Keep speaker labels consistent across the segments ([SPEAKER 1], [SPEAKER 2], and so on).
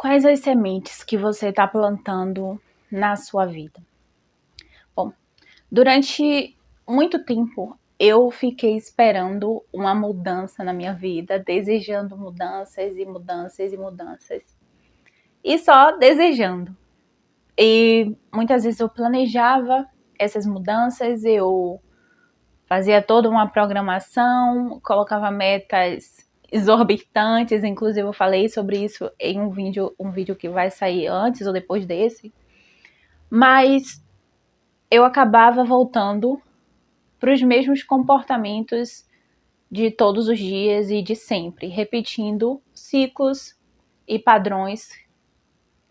[SPEAKER 1] Quais as sementes que você está plantando na sua vida? Bom, durante muito tempo eu fiquei esperando uma mudança na minha vida, desejando mudanças e mudanças e mudanças. E só desejando. E muitas vezes eu planejava essas mudanças, eu fazia toda uma programação, colocava metas exorbitantes, inclusive eu falei sobre isso em um vídeo que vai sair antes ou depois desse, mas eu acabava voltando para os mesmos comportamentos de todos os dias e de sempre, repetindo ciclos e padrões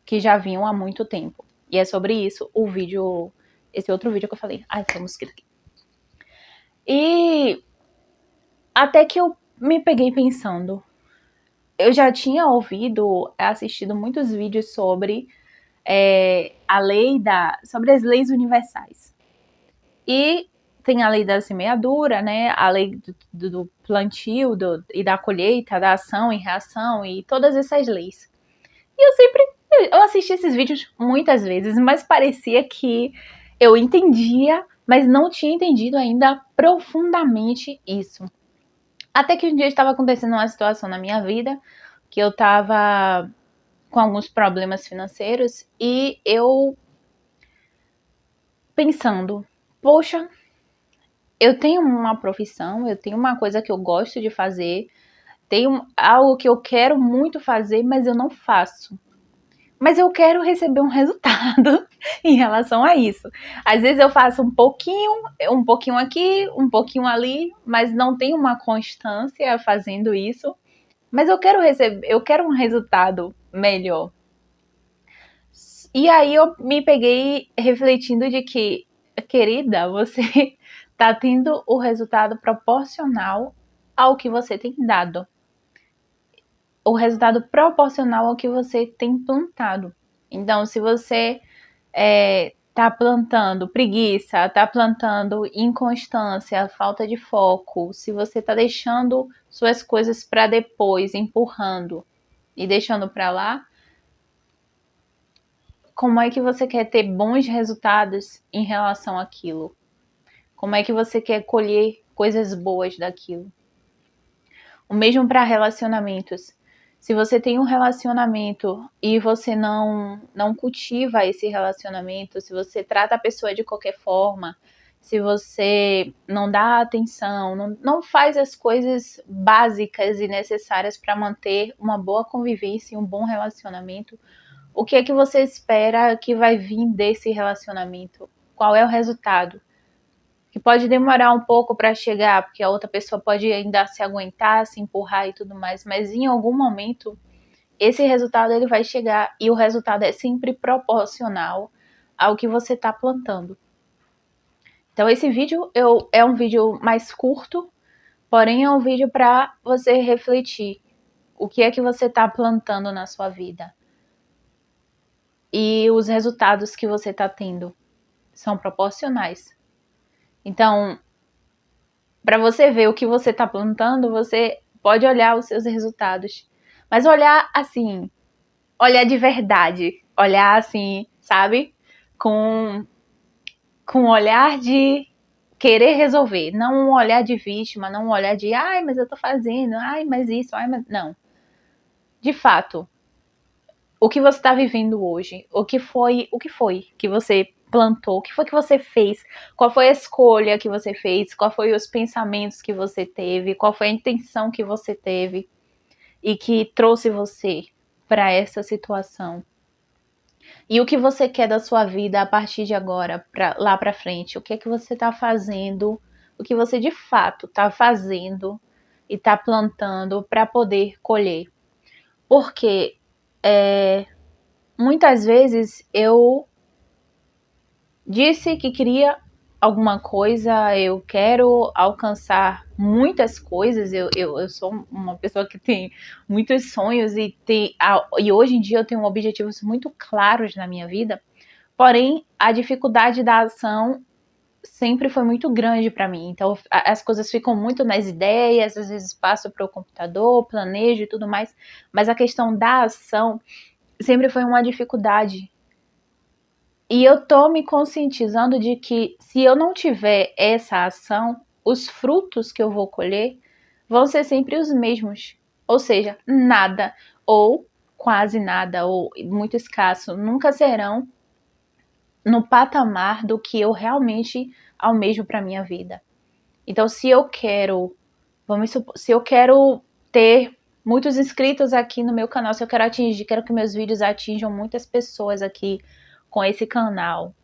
[SPEAKER 1] que já vinham há muito tempo. E é sobre isso esse outro vídeo que eu falei. Ai, tem mosquito aqui. E até que eu me peguei pensando, eu já tinha assistido muitos vídeos sobre sobre as leis universais. E tem a lei da semeadura, né? A lei do plantio e da colheita, da ação e reação e todas essas leis. E eu assisti esses vídeos muitas vezes, mas parecia que eu entendia, mas não tinha entendido ainda profundamente isso. Até que um dia estava acontecendo uma situação na minha vida que eu estava com alguns problemas financeiros e eu pensando, poxa, eu tenho uma profissão, eu tenho uma coisa que eu gosto de fazer, tenho algo que eu quero muito fazer, mas eu não faço. Mas eu quero receber um resultado em relação a isso. Às vezes eu faço um pouquinho aqui, um pouquinho ali, mas não tenho uma constância fazendo isso. Mas eu quero um resultado melhor. E aí eu me peguei refletindo de que, querida, você tá tendo o resultado proporcional ao que você tem dado. O resultado proporcional ao que você tem plantado. Então, se você tá plantando preguiça, tá plantando inconstância, falta de foco, se você tá deixando suas coisas para depois, empurrando e deixando para lá, como é que você quer ter bons resultados em relação àquilo? Como é que você quer colher coisas boas daquilo? O mesmo para relacionamentos. Se você tem um relacionamento e você não cultiva esse relacionamento, se você trata a pessoa de qualquer forma, se você não dá atenção, não faz as coisas básicas e necessárias para manter uma boa convivência e um bom relacionamento, o que é que você espera que vai vir desse relacionamento? Qual é o resultado? Que pode demorar um pouco para chegar, porque a outra pessoa pode ainda se aguentar, se empurrar e tudo mais, mas em algum momento esse resultado ele vai chegar e o resultado é sempre proporcional ao que você está plantando. Então esse vídeo é um vídeo mais curto, porém é um vídeo para você refletir o que é que você está plantando na sua vida. E os resultados que você está tendo são proporcionais. Então, para você ver o que você está plantando, você pode olhar os seus resultados. Mas olhar assim, olhar de verdade. Olhar assim, sabe? Com um olhar de querer resolver. Não um olhar de vítima, não um olhar de ai, mas eu tô fazendo, ai, mas isso, ai, mas. Não. De fato, o que você está vivendo hoje? O que foi que você plantou? O que foi que você fez? Qual foi a escolha que você fez? Qual foi os pensamentos que você teve? Qual foi a intenção que você teve e que trouxe você para essa situação? E o que você quer da sua vida a partir de agora, lá para frente? O que é que você está fazendo? O que você de fato está fazendo e está plantando para poder colher? Porque muitas vezes eu disse que queria alguma coisa, eu quero alcançar muitas coisas, eu sou uma pessoa que tem muitos sonhos e hoje em dia eu tenho objetivos muito claros na minha vida, porém a dificuldade da ação sempre foi muito grande para mim, então as coisas ficam muito nas ideias, às vezes passo para o computador, planejo e tudo mais, mas a questão da ação sempre foi uma dificuldade. E eu tô me conscientizando de que se eu não tiver essa ação, os frutos que eu vou colher vão ser sempre os mesmos. Ou seja, nada, ou quase nada, ou muito escasso, nunca serão no patamar do que eu realmente almejo para minha vida. Então, se eu quero, vamos supor, se eu quero ter muitos inscritos aqui no meu canal, se eu quero que meus vídeos atinjam muitas pessoas aqui com esse canal,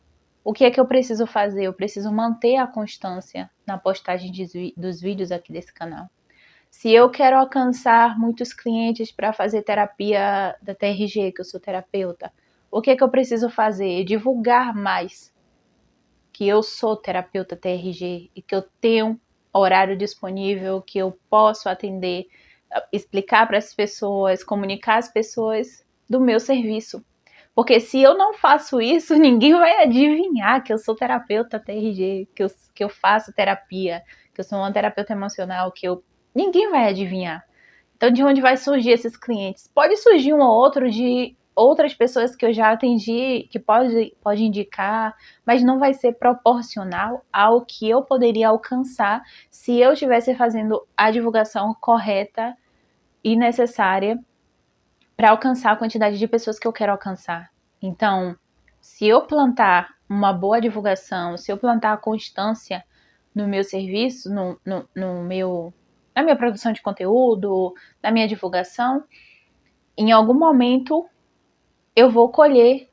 [SPEAKER 1] o que é que eu preciso fazer? Eu preciso manter a constância na postagem dos vídeos aqui desse canal. Se eu quero alcançar muitos clientes para fazer terapia da TRG, que eu sou terapeuta, o que é que eu preciso fazer? Divulgar mais que eu sou terapeuta TRG e que eu tenho horário disponível, que eu posso atender, explicar para as pessoas, comunicar às pessoas do meu serviço. Porque se eu não faço isso, ninguém vai adivinhar que eu sou terapeuta TRG, que eu faço terapia, que eu sou uma terapeuta emocional, ninguém vai adivinhar. Então, de onde vai surgir esses clientes? Pode surgir um ou outro de outras pessoas que eu já atendi, que pode indicar, mas não vai ser proporcional ao que eu poderia alcançar se eu estivesse fazendo a divulgação correta e necessária para alcançar a quantidade de pessoas que eu quero alcançar. Então, se eu plantar uma boa divulgação, se eu plantar a constância no meu serviço, na minha produção de conteúdo, na minha divulgação, em algum momento eu vou colher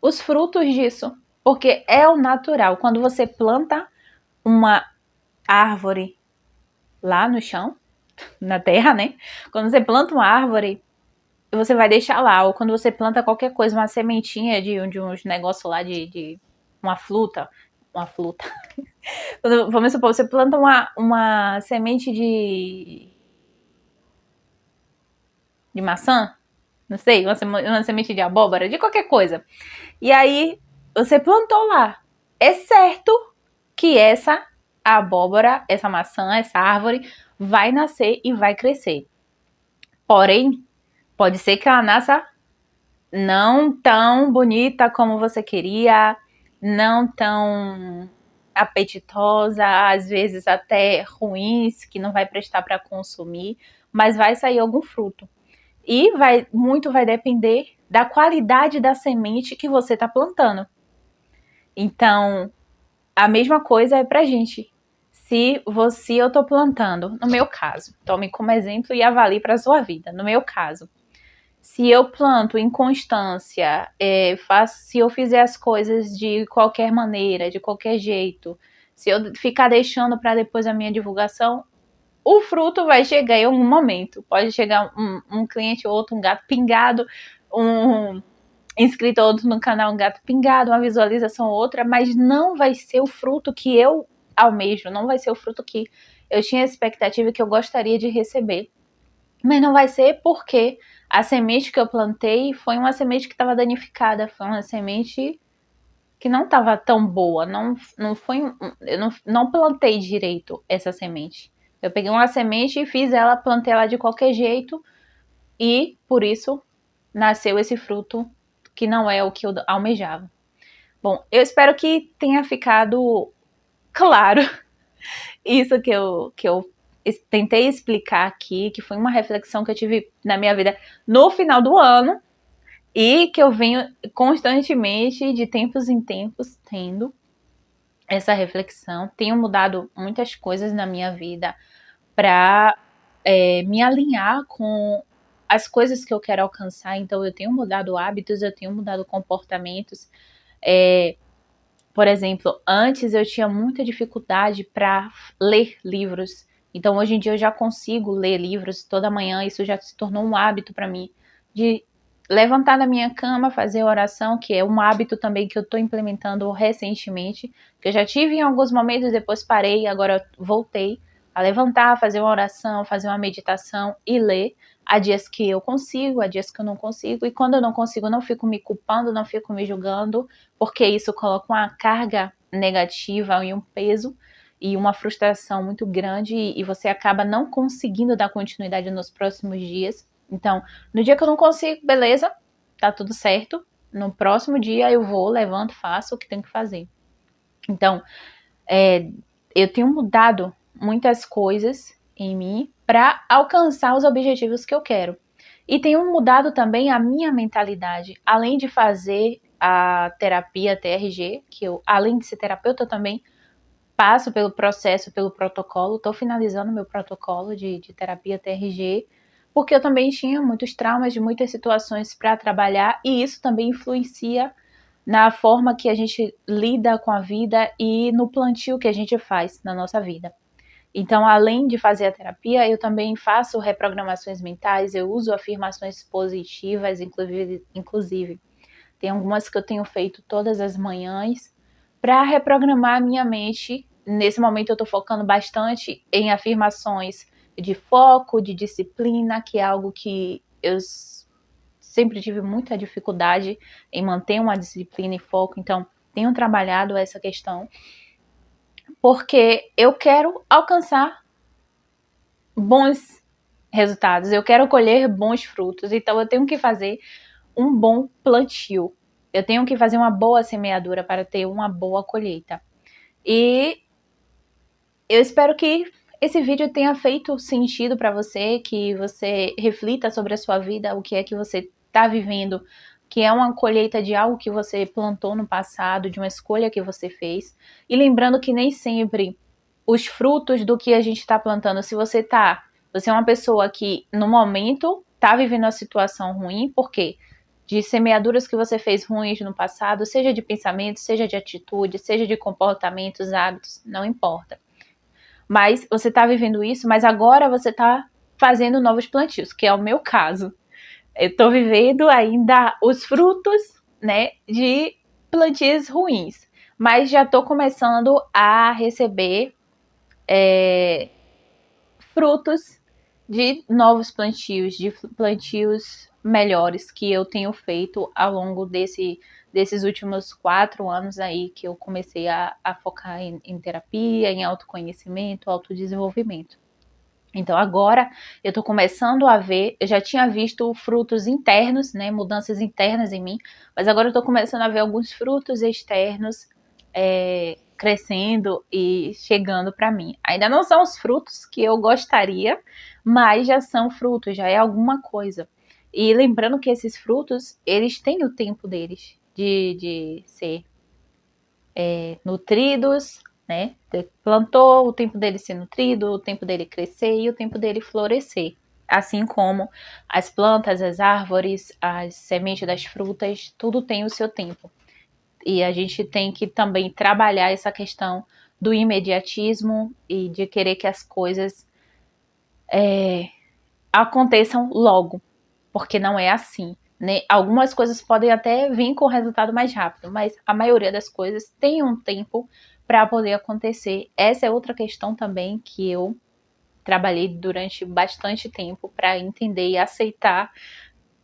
[SPEAKER 1] os frutos disso, porque é o natural. Quando você planta uma árvore lá no chão, na terra, né? Quando você planta uma árvore, você vai deixar lá. Ou quando você planta qualquer coisa, uma sementinha de uns negócios lá de uma fruta. Uma fruta. Vamos supor, você planta uma semente de maçã, não sei, uma semente de abóbora, de qualquer coisa. E aí, você plantou lá. É certo que essa abóbora, essa maçã, essa árvore vai nascer e vai crescer. Porém, pode ser que ela nasça não tão bonita como você queria, não tão apetitosa, às vezes até ruins, que não vai prestar para consumir, mas vai sair algum fruto. E muito vai depender da qualidade da semente que você está plantando. Então, a mesma coisa é pra gente. Se eu estou plantando, no meu caso, tome como exemplo e avalie para a sua vida. No meu caso, se eu planto em constância, se eu fizer as coisas de qualquer maneira, de qualquer jeito, se eu ficar deixando para depois a minha divulgação, o fruto vai chegar em algum momento. Pode chegar um cliente ou outro, um gato pingado, um inscrito ou outro no canal, um gato pingado, uma visualização ou outra, mas não vai ser o fruto que eu almejo, não vai ser o fruto que eu tinha expectativa que eu gostaria de receber. Mas não vai ser porque a semente que eu plantei foi uma semente que estava danificada, foi uma semente que não estava tão boa, não foi, eu não plantei direito essa semente. Eu peguei uma semente e fiz ela, plantei ela de qualquer jeito e por isso nasceu esse fruto que não é o que eu almejava. Bom, eu espero que tenha ficado claro isso que eu tentei explicar aqui, que foi uma reflexão que eu tive na minha vida no final do ano e que eu venho constantemente, de tempos em tempos, tendo essa reflexão. Tenho mudado muitas coisas na minha vida para me alinhar com as coisas que eu quero alcançar. Então, eu tenho mudado hábitos, eu tenho mudado comportamentos. Por exemplo, antes eu tinha muita dificuldade para ler livros. Então, hoje em dia eu já consigo ler livros toda manhã. Isso já se tornou um hábito para mim. De levantar da minha cama, fazer oração, que é um hábito também que eu estou implementando recentemente. Que eu já tive em alguns momentos, depois parei, agora voltei a levantar, fazer uma oração, fazer uma meditação e ler. Há dias que eu consigo, há dias que eu não consigo. E quando eu não consigo, eu não fico me culpando, não fico me julgando, porque isso coloca uma carga negativa e um peso e uma frustração muito grande e você acaba não conseguindo dar continuidade nos próximos dias. Então, no dia que eu não consigo, beleza, tá tudo certo. No próximo dia eu vou, levanto, faço o que tenho que fazer. Então, eu tenho mudado muitas coisas em mim para alcançar os objetivos que eu quero. E tenho mudado também a minha mentalidade. Além de fazer a terapia TRG, que eu, além de ser terapeuta, eu também passo pelo processo, pelo protocolo. Estou finalizando meu protocolo de terapia TRG, porque eu também tinha muitos traumas de muitas situações para trabalhar, e isso também influencia na forma que a gente lida com a vida e no plantio que a gente faz na nossa vida. Então, além de fazer a terapia, eu também faço reprogramações mentais, eu uso afirmações positivas, inclusive. Tem algumas que eu tenho feito todas as manhãs para reprogramar a minha mente. Nesse momento eu estou focando bastante em afirmações de foco, de disciplina, que é algo que eu sempre tive muita dificuldade em manter uma disciplina e foco, então tenho trabalhado essa questão, porque eu quero alcançar bons resultados, eu quero colher bons frutos, então eu tenho que fazer um bom plantio, eu tenho que fazer uma boa semeadura para ter uma boa colheita. E eu espero que esse vídeo tenha feito sentido para você, que você reflita sobre a sua vida, o que é que você está vivendo, que é uma colheita de algo que você plantou no passado, de uma escolha que você fez. E lembrando que nem sempre os frutos do que a gente está plantando, se você é uma pessoa que no momento está vivendo uma situação ruim, por quê? De semeaduras que você fez ruins no passado, seja de pensamento, seja de atitude, seja de comportamentos, hábitos, não importa. Mas você está vivendo isso, mas agora você está fazendo novos plantios, que é o meu caso. Eu estou vivendo ainda os frutos, né, de plantios ruins, mas já estou começando a receber frutos de novos plantios, de plantios melhores que eu tenho feito ao longo desses últimos 4 anos aí que eu comecei a focar em terapia, em autoconhecimento, autodesenvolvimento. Então agora eu tô começando a ver, eu já tinha visto frutos internos, né, mudanças internas em mim, mas agora eu tô começando a ver alguns frutos externos crescendo e chegando para mim. Ainda não são os frutos que eu gostaria, mas já são frutos, já é alguma coisa. E lembrando que esses frutos, eles têm o tempo deles de ser nutridos, né? Plantou, o tempo dele ser nutrido, o tempo dele crescer e o tempo dele florescer. Assim como as plantas, as árvores, as sementes das frutas, tudo tem o seu tempo. E a gente tem que também trabalhar essa questão do imediatismo e de querer que as coisas aconteçam logo, porque não é assim. Né? Algumas coisas podem até vir com resultado mais rápido, mas a maioria das coisas tem um tempo para poder acontecer. Essa é outra questão também que eu trabalhei durante bastante tempo para entender e aceitar,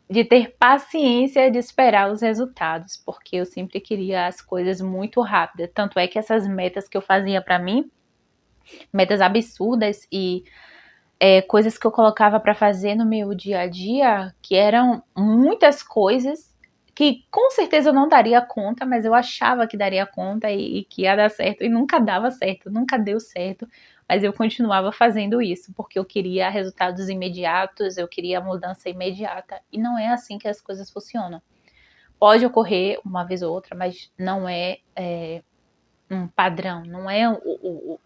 [SPEAKER 1] de ter paciência de esperar os resultados, porque eu sempre queria as coisas muito rápidas. Tanto é que essas metas que eu fazia para mim, metas absurdas e coisas que eu colocava para fazer no meu dia a dia, que eram muitas coisas que com certeza eu não daria conta, mas eu achava que daria conta e que ia dar certo, e nunca dava certo, nunca deu certo, mas eu continuava fazendo isso, porque eu queria resultados imediatos, eu queria mudança imediata, e não é assim que as coisas funcionam. Pode ocorrer uma vez ou outra, mas não é um padrão, não é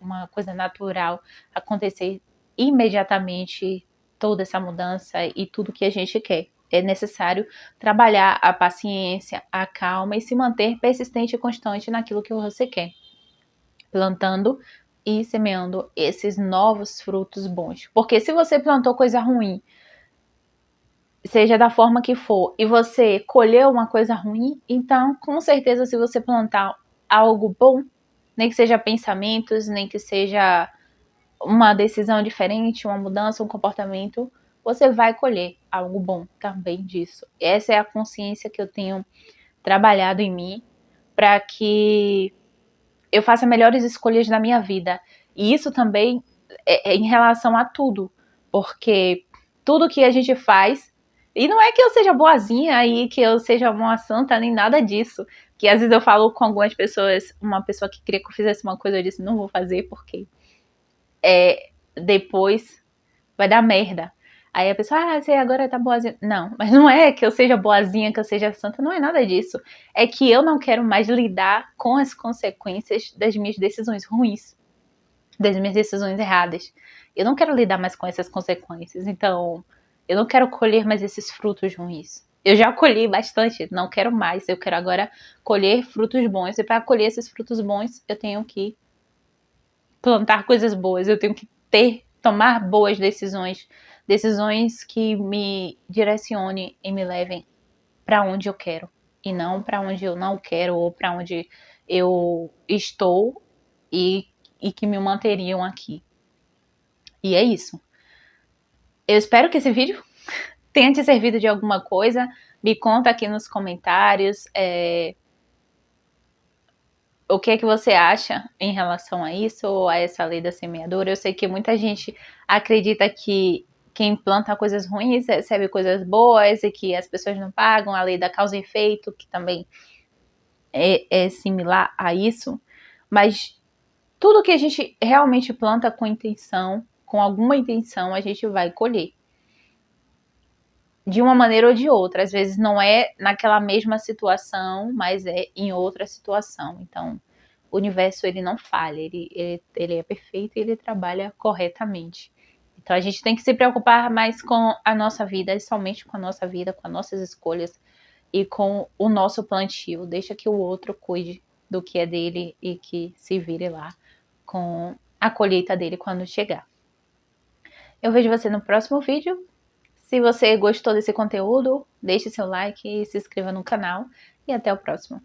[SPEAKER 1] uma coisa natural acontecer imediatamente toda essa mudança e tudo que a gente quer. É necessário trabalhar a paciência, a calma e se manter persistente e constante naquilo que você quer, plantando e semeando esses novos frutos bons. Porque se você plantou coisa ruim, seja da forma que for, e você colheu uma coisa ruim, então com certeza se você plantar algo bom, nem que seja pensamentos, nem que seja uma decisão diferente, uma mudança, um comportamento, você vai colher algo bom também disso. Essa é a consciência que eu tenho trabalhado em mim para que eu faça melhores escolhas na minha vida. E isso também é em relação a tudo, porque tudo que a gente faz. E não é que eu seja boazinha e que eu seja uma santa, nem nada disso. Que às vezes eu falo com algumas pessoas, uma pessoa que queria que eu fizesse uma coisa, eu disse, não vou fazer porque depois vai dar merda. Aí a pessoa, você agora tá boazinha. Não, mas não é que eu seja boazinha, que eu seja santa, não é nada disso. É que eu não quero mais lidar com as consequências das minhas decisões ruins, das minhas decisões erradas. Eu não quero lidar mais com essas consequências. Então, eu não quero colher mais esses frutos ruins. Eu já colhi bastante, não quero mais. Eu quero agora colher frutos bons. E para colher esses frutos bons, eu tenho que plantar coisas boas. Eu tenho que tomar boas decisões. Decisões que me direcionem e me levem para onde eu quero. E não para onde eu não quero ou para onde eu estou e que me manteriam aqui. E é isso. Eu espero que esse vídeo tenha te servido de alguma coisa. Me conta aqui nos comentários o que é que você acha em relação a isso ou a essa lei da semeadura. Eu sei que muita gente acredita que quem planta coisas ruins recebe coisas boas e que as pessoas não pagam, a lei da causa e efeito, que também é similar a isso. Mas tudo que a gente realmente planta com intenção, com alguma intenção, a gente vai colher. De uma maneira ou de outra. Às vezes não é naquela mesma situação, mas é em outra situação. Então, o universo, ele não falha, ele é perfeito e ele trabalha corretamente. Então, a gente tem que se preocupar mais com a nossa vida, e somente com a nossa vida, com as nossas escolhas e com o nosso plantio. Deixa que o outro cuide do que é dele e que se vire lá com a colheita dele quando chegar. Eu vejo você no próximo vídeo. Se você gostou desse conteúdo, deixe seu like e se inscreva no canal. E até o próximo.